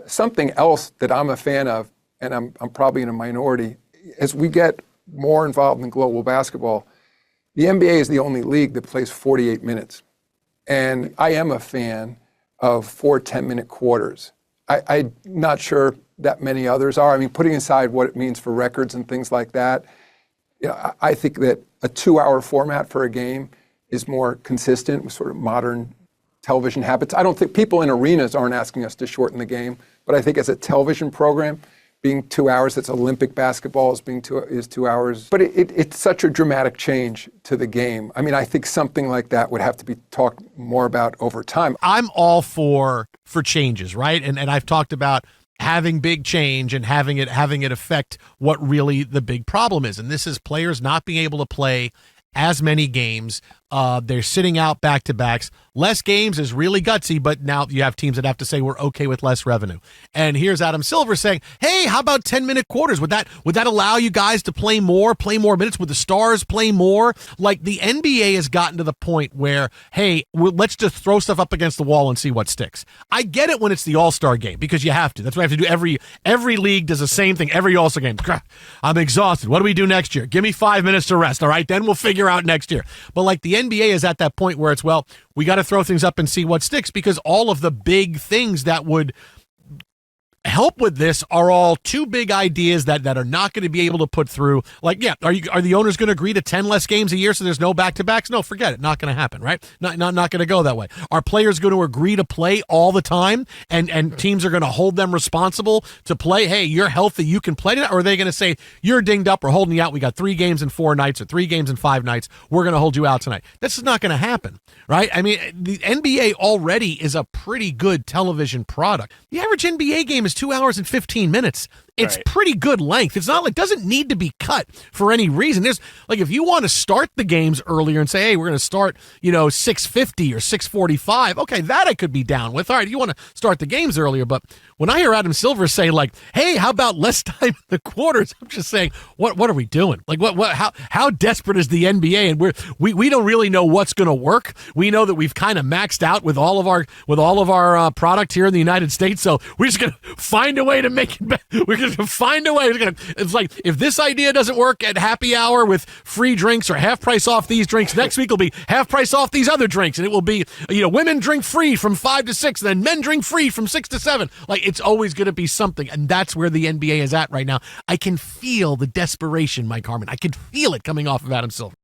Something else that I'm a fan of, and I'm probably in a minority, as we get more involved in global basketball, the NBA is the only league that plays 48 minutes. And I am a fan of 4 10-minute quarters. I'm not sure that many others are. I mean, putting aside what it means for records and things like that, I think that a 2-hour format for a game is more consistent with sort of modern television habits. I don't think people in arenas aren't asking us to shorten the game, but I think as a television program, being 2 hours, that's Olympic basketball is 2 hours. But it's such a dramatic change to the game. I mean, I think something like that would have to be talked more about over time. I'm all for changes, right? And I've talked about having big change and having it affect what really the big problem is. And this is players not being able to play as many games. They're sitting out back-to-backs. Less games is really gutsy, but now you have teams that have to say we're okay with less revenue. And here's Adam Silver saying, hey, how about 10-minute quarters? Would that allow you guys to play more minutes? Would the stars play more? Like, the NBA has gotten to the point where, hey, let's just throw stuff up against the wall and see what sticks. I get it when it's the All-Star game, because you have to. That's what I have to do. Every league does the same thing. Every All-Star game. I'm exhausted. What do we do next year? Give me 5 minutes to rest, all right? Then we'll figure out next year. But like the NBA is at that point where it's, well, we got to throw things up and see what sticks, because all of the big things that would help with this are all too big ideas that are not going to be able to put through. Like, yeah, are the owners going to agree to 10 less games a year so there's no back-to-backs? No, forget it. Not going to happen, right? Not going to go that way. Are players going to agree to play all the time and teams are going to hold them responsible to play? Hey, you're healthy, you can play. Or are they going to say, you're dinged up, we're holding you out, we got 3 games in 4 nights or 3 games in 5 nights, we're going to hold you out tonight? This is not going to happen, right? I mean, the NBA already is a pretty good television product. The average NBA game is 2 hours and 15 minutes. It's right. Pretty good length. It's not like, doesn't need to be cut for any reason. There's like, if you want to start the games earlier and say, hey, we're going to start, 6:50 or 6:45. Okay, that I could be down with. All right, you want to start the games earlier. But when I hear Adam Silver say like, hey, how about less time in the quarters? I'm just saying, what are we doing? Like, how desperate is the NBA? And we don't really know what's going to work. We know that we've kind of maxed out with all of our product here in the United States. So we're just going to find a way to make it better. We're going to find a way. It's like, if this idea doesn't work at happy hour with free drinks or half price off these drinks, next week will be half price off these other drinks. And it will be, women drink free from 5 to 6, and then men drink free from 6 to 7. Like, it's always going to be something. And that's where the NBA is at right now. I can feel the desperation, Mike Harmon. I can feel it coming off of Adam Silver.